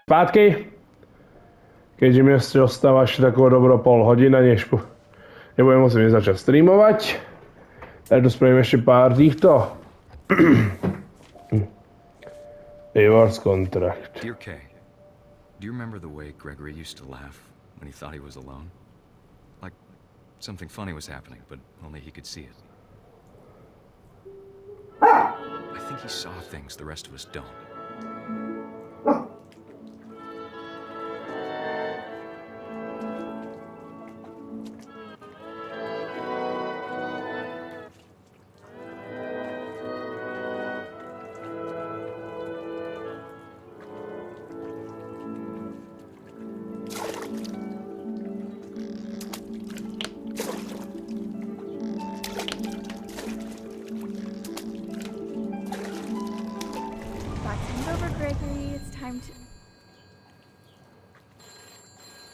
Zpátky, keďže mi ešte ostáva ešte takovou dobro pol hodina, než nebudem musieť začať streamovať. Tak tu spravím ešte pár týchto. Divorce contract. Dear Kay, do you remember the way Gregory used to laugh when he thought he was alone? Like something funny was happening, but only he could see it. I think he saw things the rest of us don't.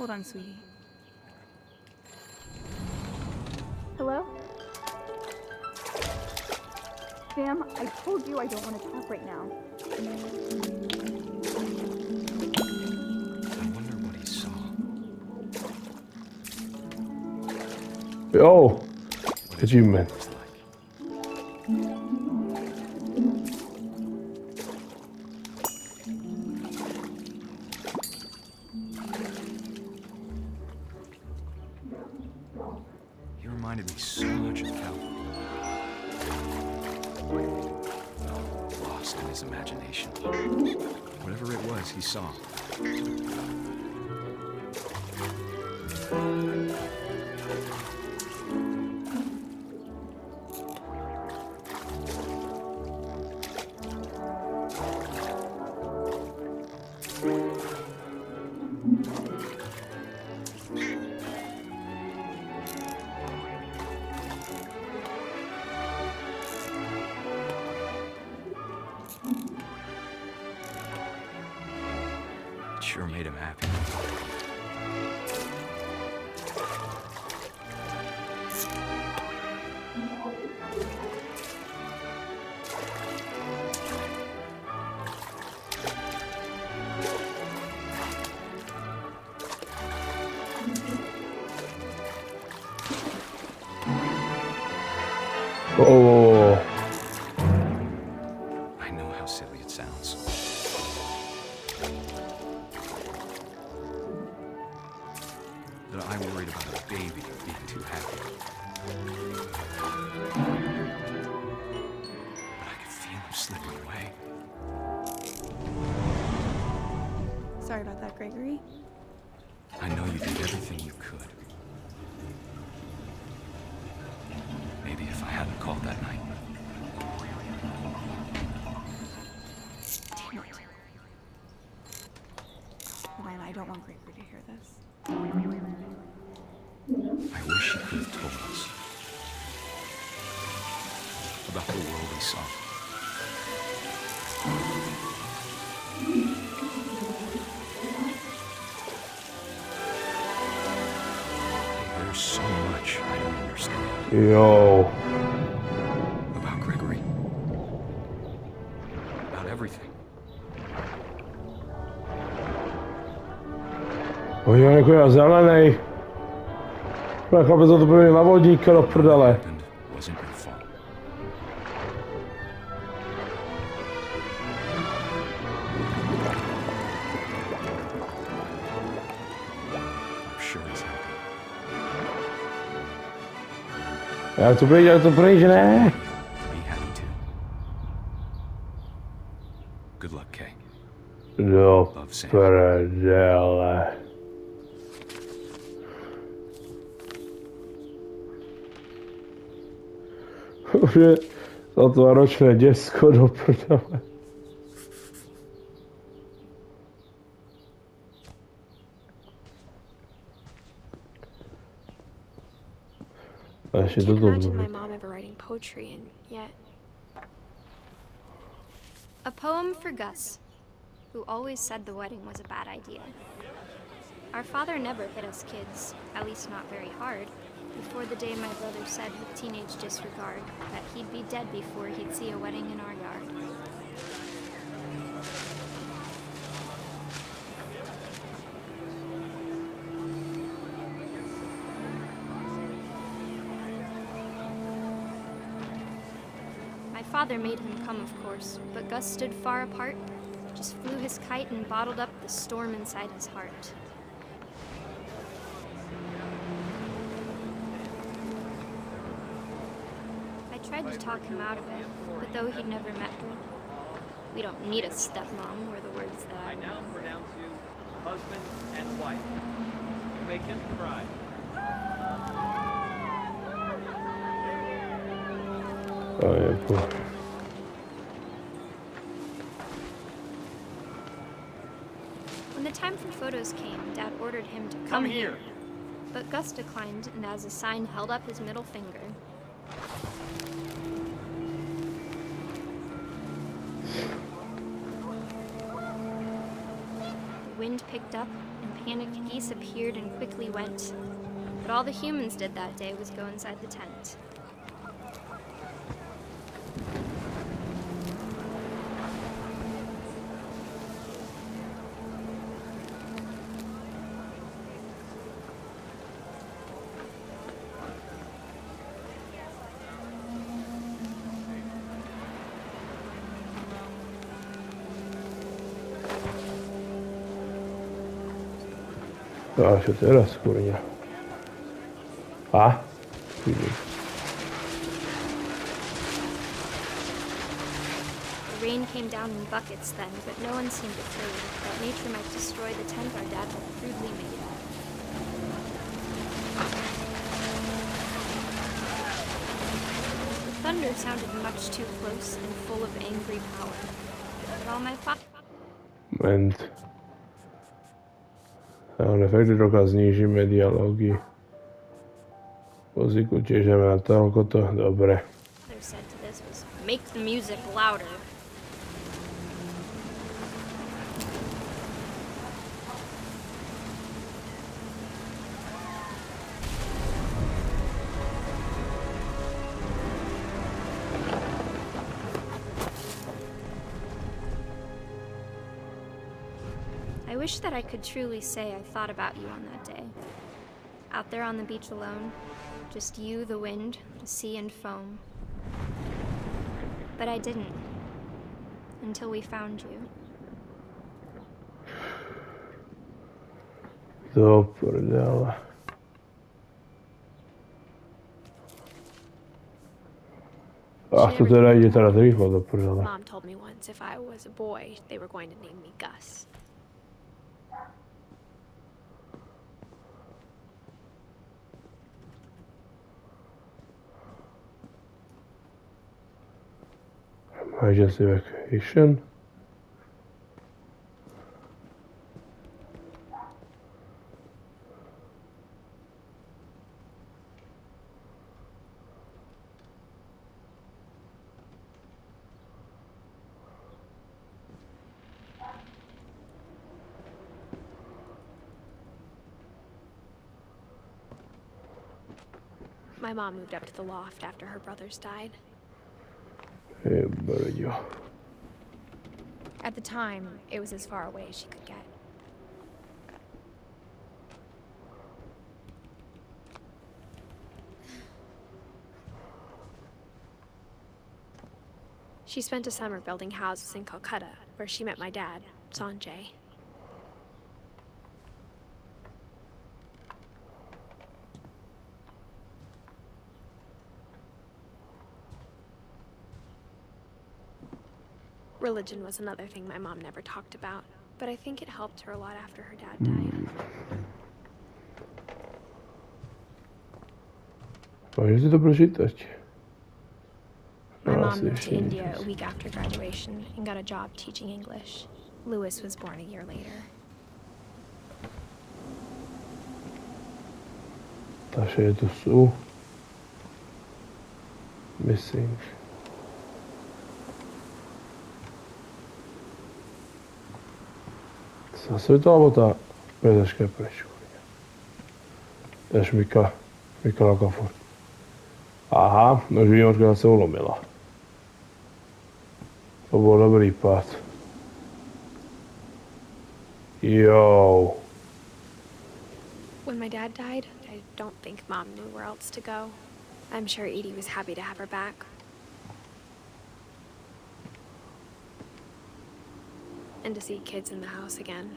Hold on, sweetie. Hello? Sam, I told you I don't want to talk right now. I wonder what he saw. Oh, what you meant? Sure made him happy. Oh. I know how silly it sounds. That I worried about a baby being too happy. But I could feel him slipping away. Sorry about that, Gregory. I know you did everything you could. Maybe if I hadn't called that night. Damn it. Lana, I don't want Gregory to hear this. I wish he could have told us about the world he saw. There's so much I don't understand. Yo. About Gregory. About everything. Oj, jako já zelenej. Chlapec to byl na vodníka do prdele. Wasn't your fault. I'm sure he's happy. Jak to pryč, ne? Be happy too. Good luck, Kay. Do Love, Sam. prdele. Už je za 2ročné děcko do prdele. I can't imagine my mom ever writing poetry, and yet... A poem for Gus, who always said the wedding was a bad idea. Our father never hit us kids, at least not very hard, before the day my brother said with teenage disregard that he'd be dead before he'd see a wedding in our yard. My father made him come, of course, but Gus stood far apart, just flew his kite and bottled up the storm inside his heart. I tried to talk him out of it, but though he'd never met her. We don't need a stepmom, were the words that I Now we're down to husband and wife. You may kiss the bride. Oh, yeah, poor. When the time for photos came, Dad ordered him to come here. But Gus declined, and as a sign held up his middle finger. The wind picked up, and panicked geese appeared and quickly went. But all the humans did that day was go inside the tent. Ah, se teraz, kurňa. A? Vidím. The rain came down in buckets then, but no one seemed afraid that nature might destroy the tent our dad had crudely made. The thunder sounded much too close and full of angry power. But all my Moment. Sound efekty trocha znížime dialógy. Muziku tiež ideme na toľkoto. Dobre. father said to this was, "Make the music louder." I wish that I could truly say I thought about you on that day. Out there on the beach alone, just you, the wind, the sea, and foam. But I didn't. Until we found you. Do prdele. Ach, to teda ide teraz rýchlo do prdele. Mom told me once if I was a boy, they were going to name me Gus. Emergency evacuation. My mom moved up to the loft after her brothers died. Hey, brďo. At the time, it was as far away as she could get. She spent a summer building houses in Calcutta, where she met my dad, Sanjay. Religion was another thing my mom never talked about, but I think it helped her a lot after her dad died. Môžeš si to prečítať? My No, mom asi moved ešte to India nie. a week after graduation and got a job teaching English. Lewis was born a year later. Takže tu sú. Missing. Zase to, alebo tá prezačka je preč. Tež Mika furt. Aha, už výmočka sa ulomila. To bol dobrý pád. Yo. When my dad died, I don't think Mom knew where else to go. I'm sure Edie was happy to have her back. and to see kids in the house again.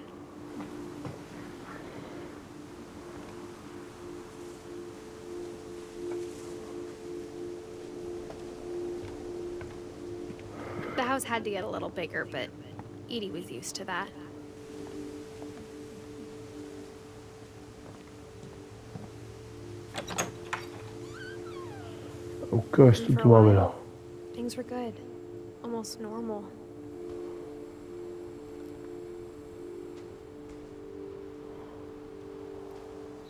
The house had to get a little bigger, but Edie was used to that. Ok, And sto for a tu mamela. while, things were good. Almost normal.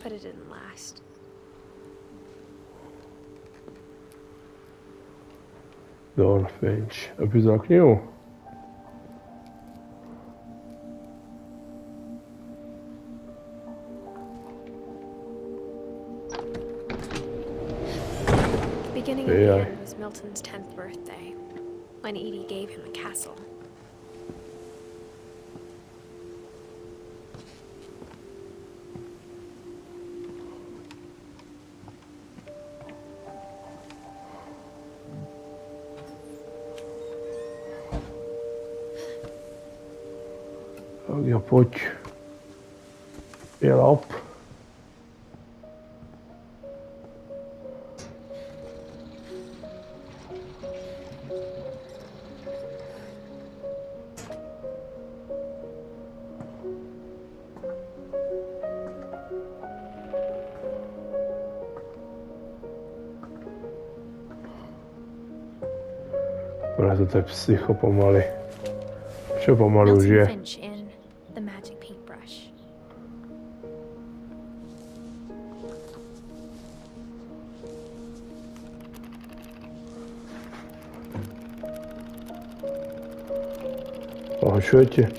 But it didn't last. Dobro, Finch. Epizoda knjigu? The beginning of the Yeah. end was Milton's 10th birthday, when Edie gave him a castle. Agja, pojď. Jel op. Bude to je psycho pomaly. Čo pomaly už Milton je? Finch in The Magic Paintbrush. Počujete?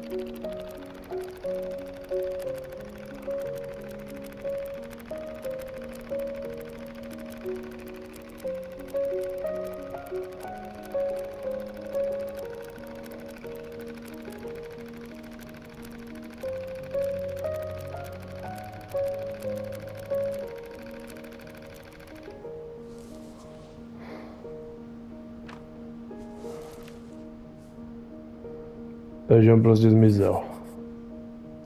Takže on prostě zmizel.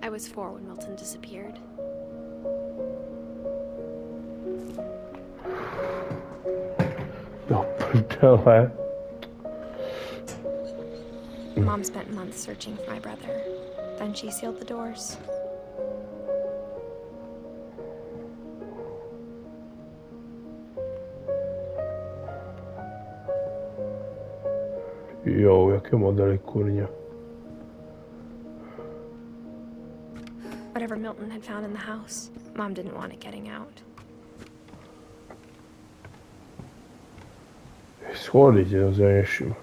I was 4 when Milton disappeared. Do prdele. Mom spent months searching for my brother. Then she sealed the doors. Jo, jaké modely, kurňa. Whatever Milton had found in the house, Mom didn't want it getting out. Schodíte do zaješím.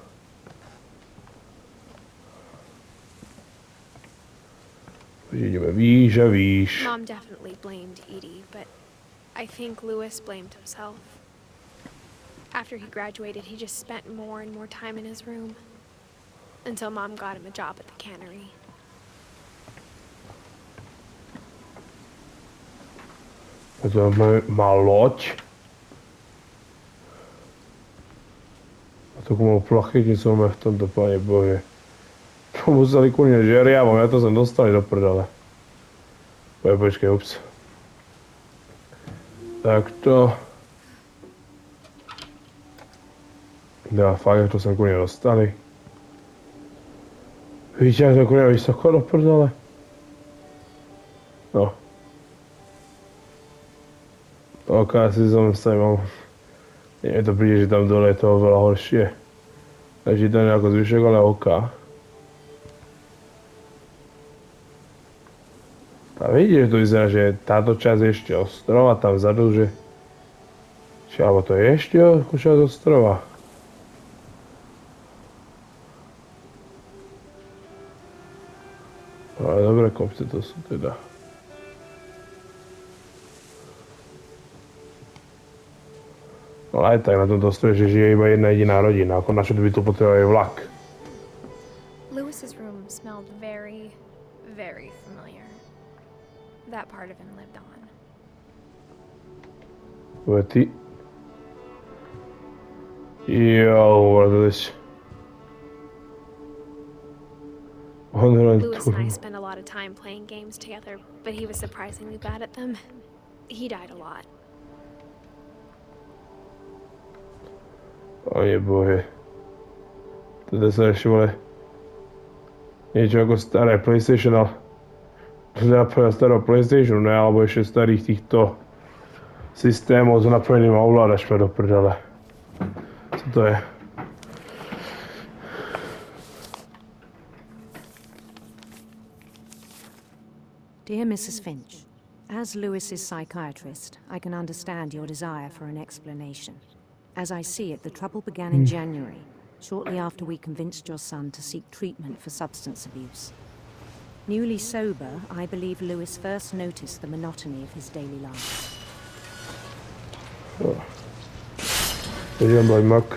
Ideme výš a výš. Mom definitely blamed Edie, but I think Lewis blamed himself. After he graduated, he just spent more and more time in his room. Until Mom got him a job at the cannery. A to má loď. A to komu plachytnicu máme v tomto, pane bože. To museli kurně žeriavom, já to jsem dostali do prdele. Počkej, ups. Tak to... Ja, fakt, to jsem kurně dostali. Víte, jak to kurně vysoko do prdele? No. Ok, asi som sa mal... Mne to príde, že tam dole je toho veľa horšie. Takže to je nejako zvyšok, ale ok. A vidíš, že to vyzerá, že táto časť je ešte ostrova, tam vzadu, že... Či alebo to je ešte časť ostrova. Ale dobré kopce to sú teda. Ale aj tak na tomto ostrove, že žije iba jedna jediná rodina, ako na čo by tu potreboval vlak. Lewis's room smelled very, very familiar. That part of him lived on. Bude ty... Jo, what is this? Lewis and I spent a lot of time playing games together, but he was surprisingly bad at them. He died a lot. Oj bože. Teda sa ešte vole niečo ako staré PlayStation, ale napoja starého PlayStationu, ne, alebo ešte starých týchto systémov s napojeným ovládačmi do prdele. Co to je? Dear Mrs. Finch, as Lewis's psychiatrist, I can understand your desire for an explanation. As I see it, the trouble began in January, shortly after we convinced your son to seek treatment for substance abuse. Newly sober, I believe Lewis first noticed the monotony of his daily life. Idem dať mak,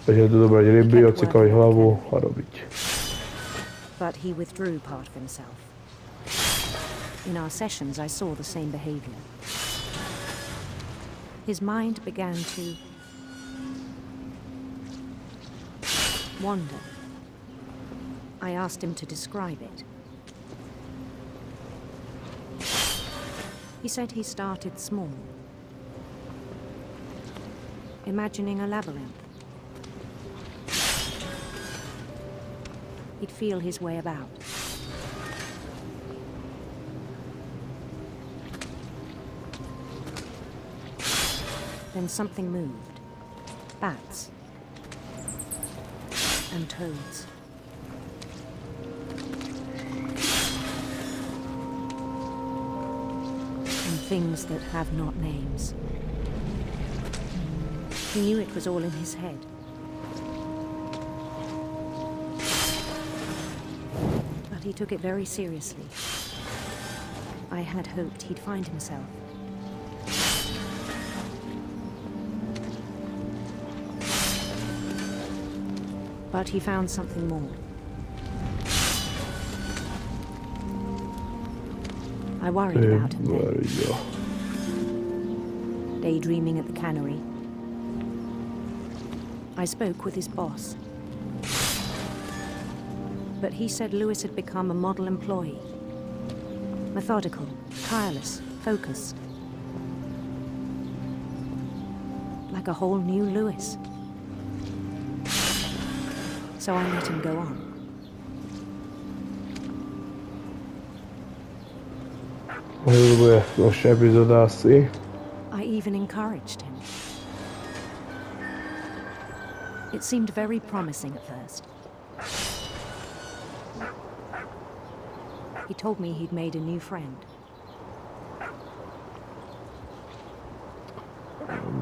takže tu dobrať ryby, odsekať hlavu a robiť. But he withdrew part of himself. In our sessions, I saw the same behavior. His mind began to wander. I asked him to describe it. He said he started small, imagining a labyrinth. He'd feel his way about. Then something moved. Bats. And toads. And things that have not names. He knew it was all in his head. But he took it very seriously. I had hoped he'd find himself. But he found something more. I worried about him then. Daydreaming at the cannery. I spoke with his boss. But he said Lewis had become a model employee. Methodical, tireless, focused. Like a whole new Lewis. So I let him go on. I even encouraged him. It seemed very promising at first. He told me he'd made a new friend.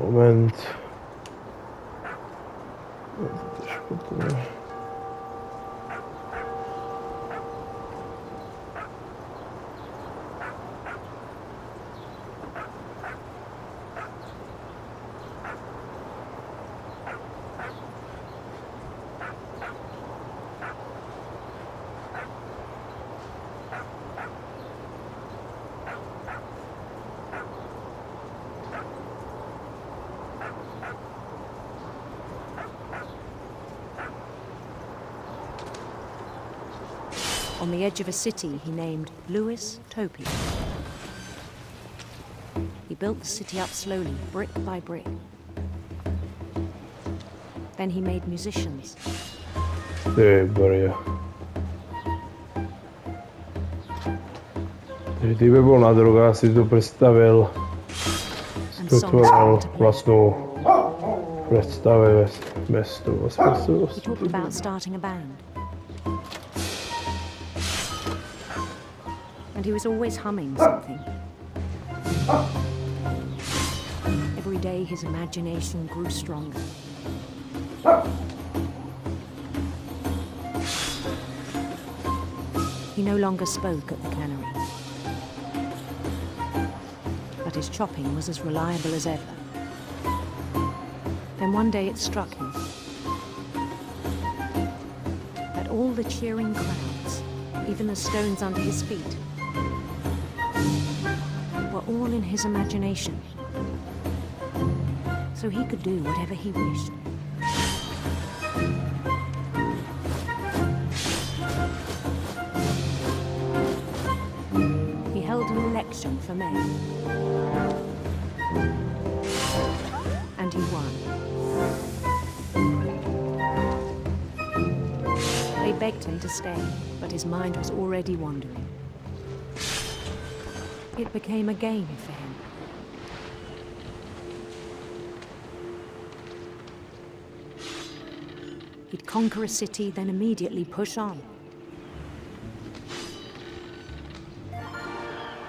Moment. On the edge of a city he named Lewis Topia. He built the city up slowly, brick by brick. Then he made musicians. Kdyby byl na drogách, si to představil, vytvořil vlastnou představy bez toho. He talked about starting a band. And he was always humming something. Every day his imagination grew stronger. He no longer spoke at the cannery. But his chopping was as reliable as ever. Then one day it struck him that all the cheering crowds, even the stones under his feet, were all in his imagination. So he could do whatever he wished. competition for men. And he won. They begged him to stay, but his mind was already wandering. It became a game for him. He'd conquer a city, then immediately push on.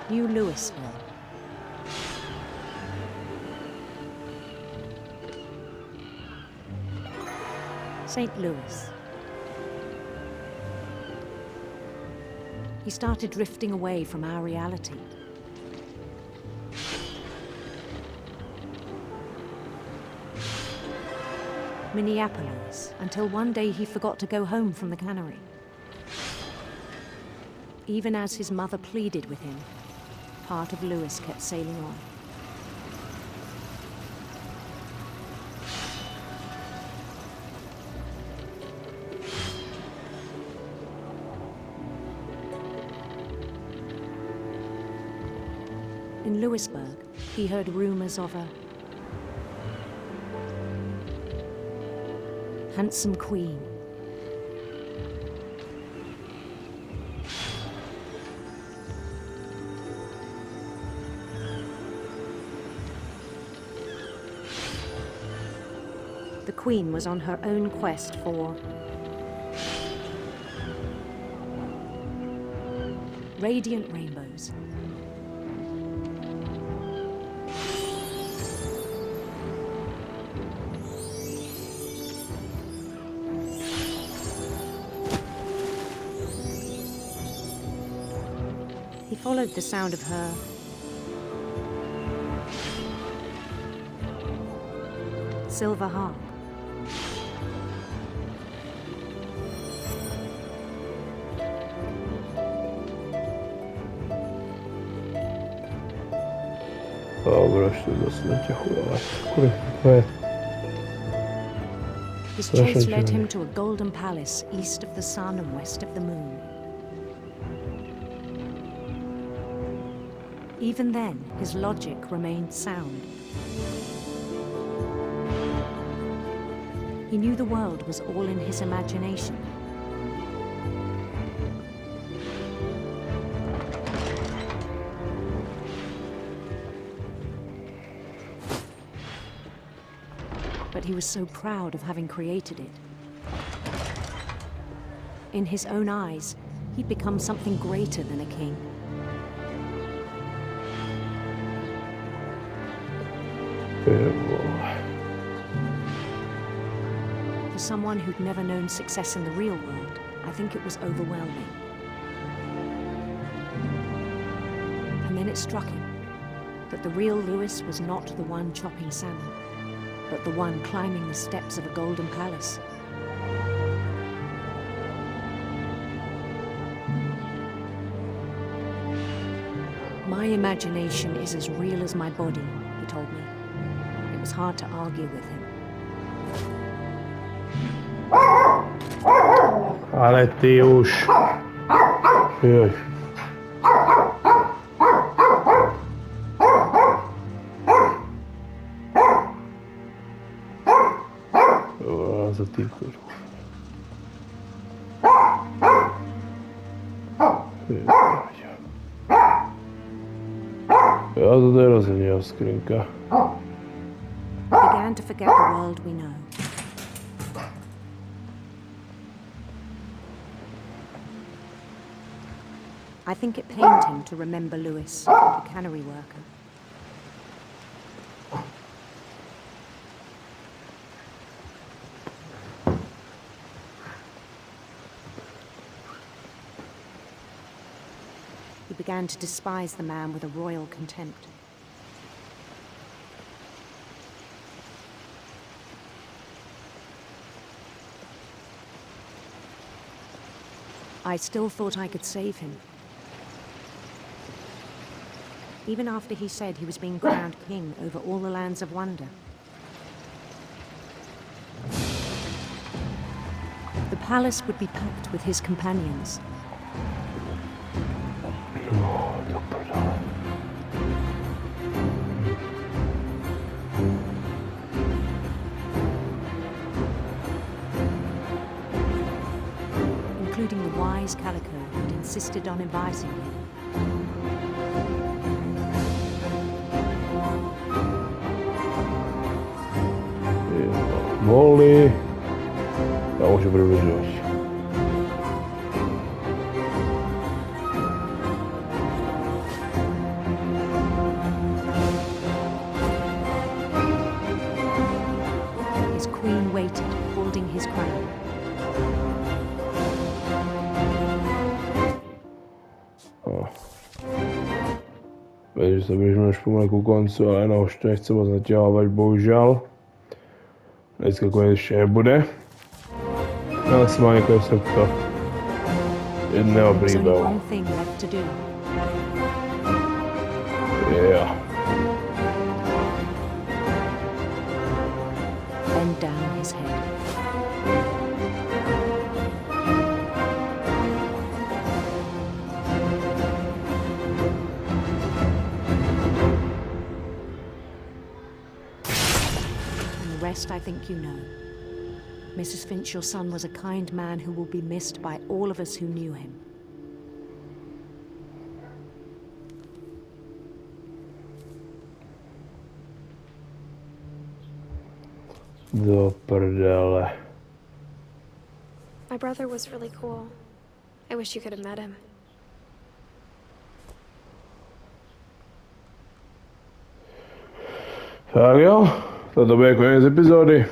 New Louisville. St. Louis. He started drifting away from our reality. Minneapolis, until one day he forgot to go home from the cannery. Even as his mother pleaded with him, part of Louis kept sailing on. In Louisburg, he heard rumors of a handsome queen. The queen was on her own quest for radiant rainbows. He followed the sound of her silver harp. Dobro, što da se neće hujavati. Koliko je? His chase led him to a golden palace east of the sun and west of the moon. Even then, his logic remained sound. He knew the world was all in his imagination. But he was so proud of having created it. In his own eyes, he'd become something greater than a king. For someone who'd never known success in the real world, I think it was overwhelming. And then it struck him that the real Louis was not the one chopping salmon, but the one climbing the steps of a golden palace. My imagination is as real as my body, he told me. It was hard to argue with him. Alettiin już. Joj. Za ti kurwa. Ja to teraz nie skrzynka. Began to forget the world we know. I think it pained him to remember Louis, the cannery worker. He began to despise the man with a royal contempt. I still thought I could save him. Even after he said he was being crowned king over all the lands of wonder. The palace would be packed with his companions. including the wise Calico who'd insisted on inviting him. Volný. Já můžu přibližovat. His queen waited, holding his crown. Takže se běžíme už pomalu ku koncu, ale no, už to nechci moc natěhávat, bohužel. Dneska konec ještě nebude. Ale jsem má někoho jsem to jedného There was only příběhu. one thing left to do. Yeah. Bend down his head. And the rest I think you know. Mrs. Finch, your son was a kind man who will be missed by all of us who knew him. Do prdele. My brother was really cool. I wish you could have met him. Tak jo, toto bude konec epizody.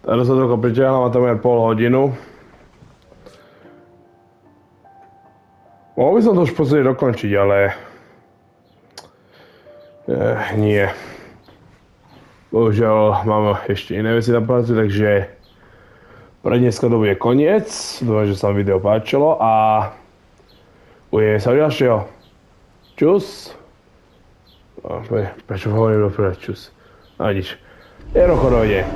Tady se to přitáhla, má tam jen půl hodinu. Mohl bych to už v podstatě dokončit, ale... nie. Bohužel mám ještě jiné věci na práci, takže... Pro dneska to bude koniec. Dúfam, že sa vám video páčilo a... uvidíme sa u ďalšieho. Čus. Prečo hovorím dopredu čus? No nič. Je rochodovne.